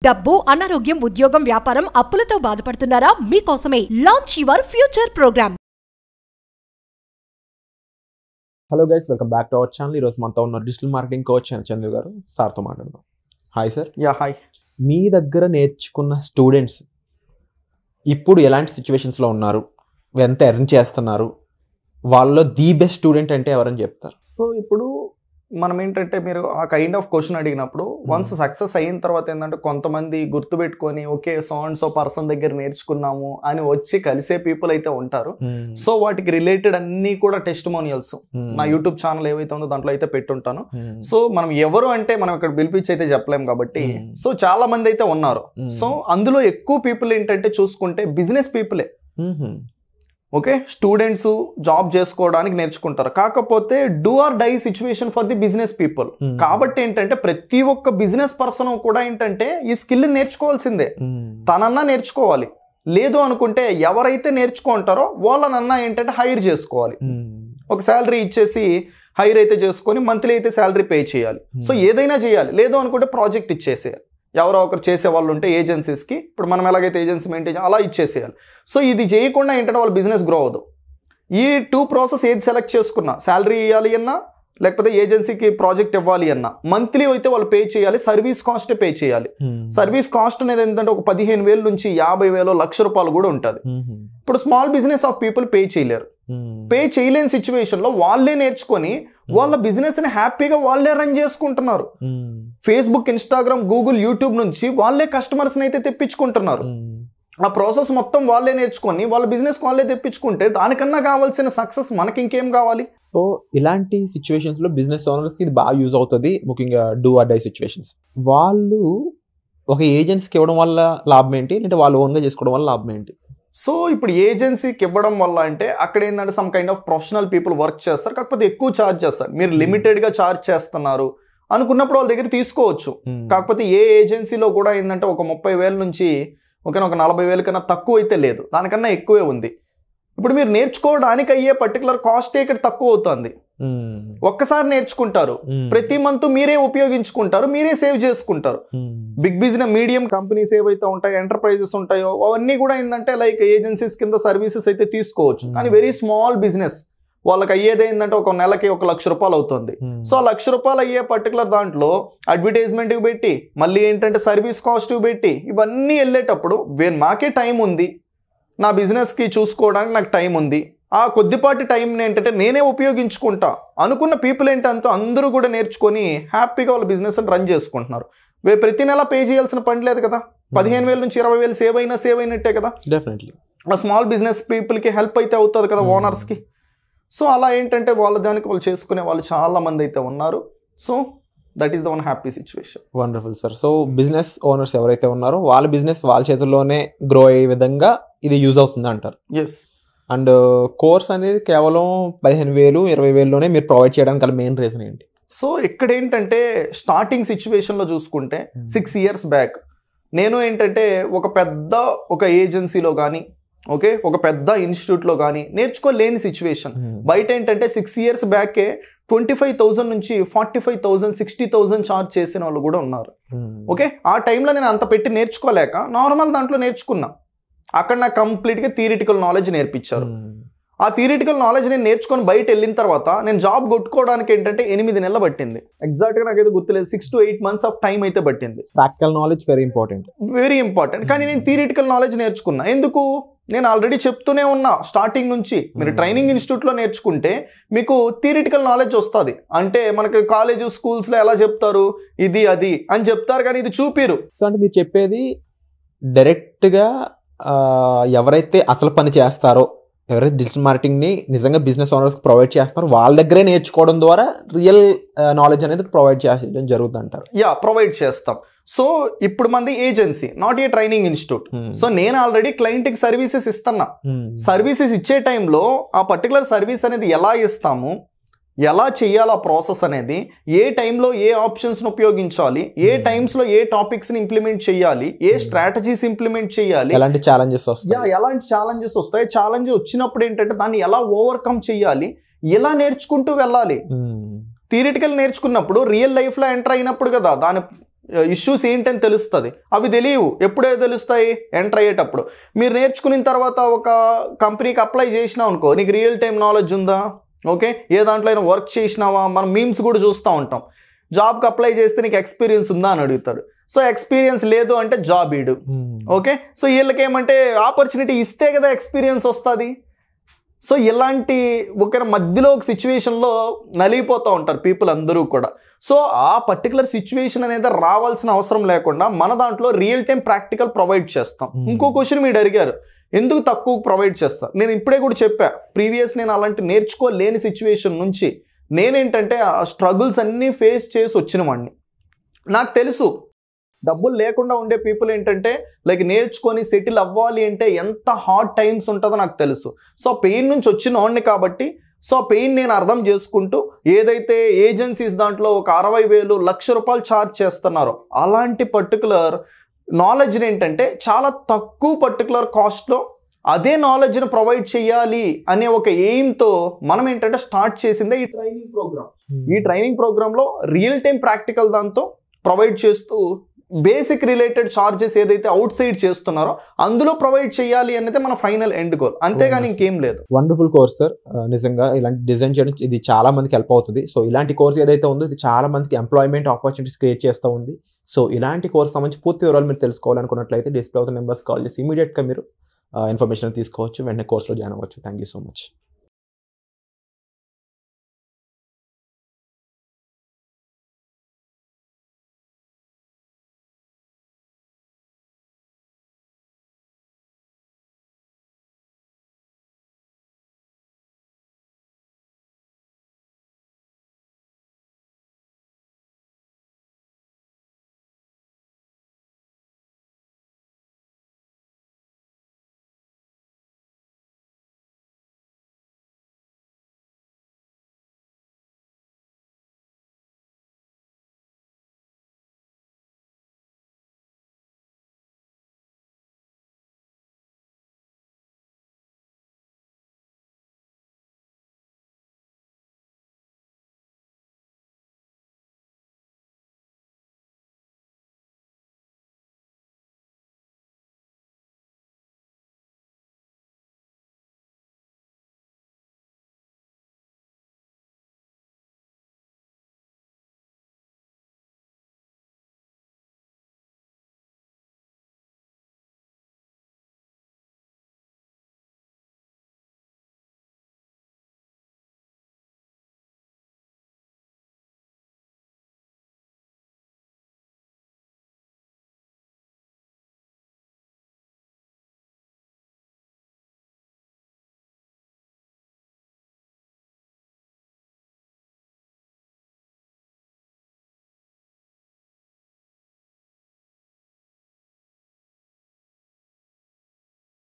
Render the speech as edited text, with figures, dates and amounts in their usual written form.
డబ్బు, అనారోగ్యం, ఉద్యోగం, వ్యాపారం, అప్పులతో బాధపడుతున్నారా? మీకోసమే launch your future program. Hello guys, welcome back to our channel. ఈరోజు మనతో ఉన్న డిజిటల్ మార్కెటింగ్ కోచ్ చందు గారు, సార్తో మాట్లాడదాం. Hi sir. హాయ్. మీ దగ్గర నేర్చుకున్న స్టూడెంట్స్ ఇప్పుడు ఎలాంటి సిచ్యువేషన్స్లో ఉన్నారు, ఎంత ఎర్న్ చేస్తున్నారు, వాళ్ళలో ది బెస్ట్ స్టూడెంట్ అంటే ఎవరని చెప్తారు? సో ఇప్పుడు మనం ఏంటంటే, మీరు ఆ కైండ్ ఆఫ్ క్వశ్చన్ అడిగినప్పుడు వన్స్ సక్సెస్ అయిన తర్వాత ఏంటంటే, కొంతమంది గుర్తుపెట్టుకొని okay so and so person దగ్గర నేర్చుకున్నాము అని వచ్చి కలిసే పీపుల్ అయితే ఉంటారు. సో వాటికి రిలేటెడ్ అన్ని కూడా టెస్టిమోనియల్స్ నా యూట్యూబ్ ఛానల్ ఏవైతే ఉందో దాంట్లో అయితే పెట్టుంటాను. సో మనం ఎవరు అంటే మనం ఇక్కడ పిలిపించి అయితే చెప్పలేం కాబట్టి, సో చాలా మంది అయితే ఉన్నారు. సో అందులో ఎక్కువ పీపుల్ ఏంటంటే చూసుకుంటే బిజినెస్ పీపులే. ఓకే, స్టూడెంట్స్ జాబ్ చేసుకోవడానికి నేర్చుకుంటారు, కాకపోతే do or die situation for the business people. కాబట్టి ఏంటంటే ప్రతి ఒక్క బిజినెస్ పర్సన్ కూడా ఏంటంటే ఈ స్కిల్ నేర్చుకోవాల్సిందే, తనన్నా నేర్చుకోవాలి. లేదు అనుకుంటే ఎవరైతే నేర్చుకుంటారో వాళ్ళనన్నా ఏంటంటే హైర్ చేసుకోవాలి. ఒక శాలరీ ఇచ్చేసి హైర్ అయితే చేసుకొని మంత్లీ అయితే శాలరీ పే చేయాలి. సో ఏదైనా చేయాలి. లేదు అనుకుంటే ప్రాజెక్ట్ ఇచ్చేసేయాలి. ఎవరో ఒకరు చేసే వాళ్ళు ఉంటే ఏజెన్సీస్కి, ఇప్పుడు మనం ఎలాగైతే ఏజెన్సీ మెయింటైన్ అలా ఇచ్చేసేయాలి. సో ఇది చేయకుండా ఏంటంటే వాళ్ళ బిజినెస్ గ్రో అవ్వదు. ఈ టూ ప్రాసెస్ ఏది సెలెక్ట్ చేసుకున్నా, శాలరీ ఇవ్వాలి అన్నా లేకపోతే ఏజెన్సీకి ప్రాజెక్ట్ ఇవ్వాలి అన్నా మంత్లీ అయితే వాళ్ళు పే చేయాలి. సర్వీస్ కాస్ట్ పే చేయాలి. సర్వీస్ కాస్ట్ అనేది ఏంటంటే ఒక 15,000 నుంచి 50,000, ₹1,00,000 కూడా ఉంటుంది. ఇప్పుడు small business of people pay చేయలేరు. పే చేయలేని సిచ్యువేషన్ లో వాళ్ళే నేర్చుకొని వాళ్ళ బిజినెస్ ని హ్యాపీగా వాళ్ళే రన్ చేసుకుంటున్నారు. ఫేస్బుక్, ఇన్స్టాగ్రామ్, గూగుల్, యూట్యూబ్ నుంచి వాళ్ళే కస్టమర్స్ అయితే తెప్పించుకుంటున్నారు. ఆ ప్రాసెస్ మొత్తం వాళ్ళే నేర్చుకొని వాళ్ళ బిజినెస్ వాళ్ళే తెప్పించుకుంటే దానికన్నా కావాల్సిన సక్సెస్ మనకి ఇంకేం కావాలి? సో ఇలాంటి సిచ్యువేషన్స్ లో బిజినెస్ ఓనర్స్ ఇది బాగా యూజ్ అవుతుంది, ముఖ్యంగా డూ ఆర్ డై సిచ్యువేషన్స్. వాళ్ళు ఒక ఏజెన్సీకి ఇవ్వడం వల్ల లాభం ఏంటి, లేదంటే వాళ్ళు ఓన్గా చేసుకోవడం వల్ల లాభం ఏంటి? సో ఇప్పుడు ఏజెన్సీకి ఇవ్వడం వల్ల అంటే అక్కడ ఏంటంటే some kind of professional people work చేస్తారు, కాకపోతే ఎక్కువ ఛార్జ్ చేస్తారు. మీరు లిమిటెడ్గా ఛార్జ్ చేస్తున్నారు అనుకున్నప్పుడు వాళ్ళ దగ్గర తీసుకోవచ్చు. కాకపోతే ఏ ఏజెన్సీలో కూడా ఏంటంటే ఒక 30,000 నుంచి ఒక 40,000 కన్నా తక్కువ అయితే లేదు, దానికన్నా ఎక్కువే ఉంది. ఇప్పుడు మీరు నేర్చుకోవడానికి అయ్యే పర్టికులర్ కాస్ట్ ఇక్కడ తక్కువ అవుతుంది. ఒక్కసారి నేర్చుకుంటారు, ప్రతి మంత్ మీరే ఉపయోగించుకుంటారు, మీరే సేవ్ చేసుకుంటారు. బిగ్ బిజినెస్, మీడియం కంపెనీస్ ఏవైతే ఉంటాయో, ఎంటర్ప్రైజెస్ ఉంటాయో అవన్నీ కూడా ఏంటంటే లైక్ ఏజెన్సీస్ కింద సర్వీసెస్ అయితే తీసుకోవచ్చు. కానీ వెరీ స్మాల్ బిజినెస్ వాళ్ళకి అయ్యేది ఏంటంటే ఒక నెలకి ₹1,00,000 అవుతుంది. సో ఆ ₹1,00,000 అయ్యే పర్టికులర్ దాంట్లో అడ్వర్టైజ్మెంట్ పెట్టి మళ్ళీ ఏంటంటే సర్వీస్ కాస్ట్ పెట్టి ఇవన్నీ వెళ్ళేటప్పుడు మాకే టైం ఉంది, నా బిజినెస్కి చూసుకోవడానికి నాకు టైం ఉంది, ఆ కొద్దిపాటి టైంని ఏంటంటే నేనే ఉపయోగించుకుంటా అనుకున్న పీపుల్ ఏంటంటే అందరూ కూడా నేర్చుకొని హ్యాపీగా వాళ్ళ బిజినెస్ రన్ చేసుకుంటున్నారు. ప్రతి నెల పే చేయాల్సిన పని లేదు కదా. 15,000 నుంచి 20,000 సేవ్ అయినట్టే కదా. డెఫినెట్లీ ఆ స్మాల్ బిజినెస్ పీపుల్కి హెల్ప్ అయితే అవుతుంది కదా, ఓనర్స్కి. సో అలా ఏంటంటే వాళ్ళ దానికి వాళ్ళు చేసుకునే వాళ్ళు చాలా మంది అయితే ఉన్నారు. So that is the one happy situation. Wonderful sir. So business owners ఎవరైతే ఉన్నారో వాళ్ళ బిజినెస్ వాళ్ళ చేతుల్లోనే గ్రో అయ్యే విధంగా ఇది యూజ్ అవుతుంది అంటారు. ఎస్. అండ్ కోర్స్ అనేది కేవలం 15,000, 20,000లోనే మీరు ప్రొవైడ్ చేయడానికి గల మెయిన్ రీజన్ ఏంటి? సో ఇక్కడ ఏంటంటే స్టార్టింగ్ సిచ్యువేషన్లో చూసుకుంటే 6 years బ్యాక్ నేను ఏంటంటే ఒక ఏజెన్సీలో కానీ ఒక పెద్ద ఇన్స్టిట్యూట్లో కానీ నేర్చుకోలేని సిచ్యువేషన్. బయట ఏంటంటే 6 years బ్యాకే 25,000 నుంచి 45,000, 60,000 ఛార్జ్ చేసిన వాళ్ళు కూడా ఉన్నారు. ఆ టైంలో నేను అంత పెట్టి నేర్చుకోలేక నార్మల్ దాంట్లో నేర్చుకున్నా. అక్కడ నాకు కంప్లీట్గా థియరిటికల్ నాలెడ్జ్ నేర్పించారు. ఆ థియరిటికల్ నాలెడ్జ్ నేను నేర్చుకొని బయట వెళ్ళిన తర్వాత నేను జాబ్ కొట్టుకోవడానికి ఏంటంటే 8 నెలలు పట్టింది. ఎగ్జాక్ట్గా నాకైతే గుర్తులేదు, 6 to 8 months ఆఫ్ టైం అయితే పట్టింది. Practical knowledge very important. కానీ నేను థియరిటికల్ నాలెడ్జ్ నేర్చుకున్నా. ఎందుకు? నేను ఆల్రెడీ చెప్తూనే ఉన్నా స్టార్టింగ్ నుంచి, మీరు ట్రైనింగ్ ఇన్స్టిట్యూట్లో నేర్చుకుంటే మీకు థియరిటికల్ నాలెడ్జ్ వస్తుంది. అంటే మనకి కాలేజ్, స్కూల్స్లో ఎలా చెప్తారు, ఇది అది అని చెప్తారు, కానీ ఇది చూపిరు. అంటే మీరు చెప్పేది డైరెక్ట్గా ఎవరైతే అసలు పని చేస్తారో, ఎవరైతే డిజిటల్ మార్కెటింగ్ని నిజంగా బిజినెస్ ఓనర్స్కి ప్రొవైడ్ చేస్తున్నారో వాళ్ళ దగ్గరే నేర్చుకోవడం ద్వారా రియల్ నాలెడ్జ్ అనేది ప్రొవైడ్ చేయడం జరుగుతుంది అంటారు. ప్రొవైడ్ చేస్తాం. సో ఇప్పుడు మంది agency, not a training institute. So నేను ఆల్రెడీ క్లయింట్కి సర్వీసెస్ ఇస్తున్నా. సర్వీసెస్ ఇచ్చే టైంలో ఆ పర్టికులర్ సర్వీస్ అనేది ఎలా ఇస్తాము, ఎలా చేయాలి, ఆ ప్రాసెస్ అనేది ఏ టైంలో ఏ ఆప్షన్స్ని ఉపయోగించాలి, ఏ టైమ్స్లో ఏ టాపిక్స్ని ఇంప్లిమెంట్ చేయాలి, ఏ స్ట్రాటజీస్ ఇంప్లిమెంట్ చేయాలి, ఎలాంటి ఛాలెంజెస్ వస్తాయి, ఛాలెంజ్ వచ్చినప్పుడు ఏంటంటే దాన్ని ఎలా ఓవర్కమ్ చేయాలి, ఎలా నేర్చుకుంటూ వెళ్ళాలి. థియరిటికల్ నేర్చుకున్నప్పుడు రియల్ లైఫ్లో ఎంటర్ అయినప్పుడు కదా దాని ఇష్యూస్ ఏంటని తెలుస్తుంది. అవి తెలియవు, ఎప్పుడే తెలుస్తాయి? ఎంటర్ అయ్యేటప్పుడు. మీరు నేర్చుకున్న తర్వాత ఒక కంపెనీకి అప్లై చేసినావు అనుకో, నీకు రియల్ టైం నాలెడ్జ్ ఉందా? ఓకే, ఏ దాంట్లో అయినా వర్క్ చేసినావా? మనం మీమ్స్ కూడా చూస్తూ ఉంటాం, జాబ్కి అప్లై చేస్తే నీకు ఎక్స్పీరియన్స్ ఉందా అని అడుగుతాడు. సో ఎక్స్పీరియన్స్ లేదు అంటే జాబ్ ఈడు. ఓకే, సో వీళ్ళకి ఏమంటే ఆపర్చునిటీ ఇస్తే కదా ఎక్స్పీరియన్స్ వస్తుంది. సో ఇలాంటి ఒక మధ్యలో ఒక సిచ్యువేషన్లో నలిగిపోతూ ఉంటారు పీపుల్ అందరూ కూడా. సో ఆ పర్టికులర్ సిచ్యువేషన్ అనేది రావాల్సిన అవసరం లేకుండా మన దాంట్లో రియల్ టైం ప్రాక్టికల్ ప్రొవైడ్ చేస్తాం. ఇంకో క్వశ్చన్ మీరు అడిగారు, ఎందుకు తక్కువ ప్రొవైడ్ చేస్తా? నేను ఇప్పుడే కూడా చెప్పా, ప్రీవియస్ నేను అలాంటి నేర్చుకోలేని సిచ్యువేషన్ నుంచి నేనేంటంటే ఆ స్ట్రగుల్స్ అన్నీ ఫేస్ చేసి వచ్చిన వాడిని. నాకు తెలుసు డబ్బులు లేకుండా ఉండే పీపుల్ ఏంటంటే లైక్ నేర్చుకొని సెటిల్ అవ్వాలి అంటే ఎంత హార్డ్ టైమ్స్ ఉంటుందో నాకు తెలుసు. సో పెయిన్ నుంచి వచ్చిన వాడిని కాబట్టి సో పెయిన్ నేను అర్థం చేసుకుంటూ ఏదైతే ఏజెన్సీస్ దాంట్లో ఒక 60,000 లక్ష రూపాయలు ఛార్జ్ చేస్తున్నారో అలాంటి పర్టికులర్ నాలెడ్జ్ని ఏంటంటే చాలా తక్కువ పర్టికులర్ కాస్ట్లో అదే నాలెడ్జ్ని ప్రొవైడ్ చేయాలి అనే ఒక ఎయిమ్తో మనం ఏంటంటే స్టార్ట్ చేసిందే ఈ ట్రైనింగ్ ప్రోగ్రామ్. ఈ ట్రైనింగ్ ప్రోగ్రాంలో రియల్ టైం ప్రాక్టికల్ దాంతో ప్రొవైడ్ చేస్తూ బేసిక్ రిలేటెడ్ చార్జెస్ ఏదైతే అవుట్ సైడ్ చేస్తున్నారో అందులో ప్రొవైడ్ చేయాలి అనేది మన ఫైనల్ ఎండ్ గోల్, అంతేగాని ఇంకేం లేదు. వండర్ఫుల్ కోర్స్ సార్, నిజంగా ఇలాంటి డిజైన్ చేయడం ఇది చాలా మందికి హెల్ప్ అవుతుంది. సో ఇలాంటి కోర్స్ ఏదైతే ఉందో ఇది చాలా మందికి ఎంప్లాయ్మెంట్ ఆపర్చునిటీస్ క్రియేట్ చేస్తూ ఉంది. సో ఇలాంటి కోర్స్ సంబంధించి పూర్తి వివరాలు మీరు తెలుసుకోవాలనుకున్నట్లయితే డిస్ప్లే అవుతున్న నెంబర్స్ కాల్ చేసి ఇమీడియట్గా మీరు ఇన్ఫర్మేషన్ తీసుకోవచ్చు, వెంటనే కోర్సులో జాయిన్ అవ్వచ్చు. Thank you so much.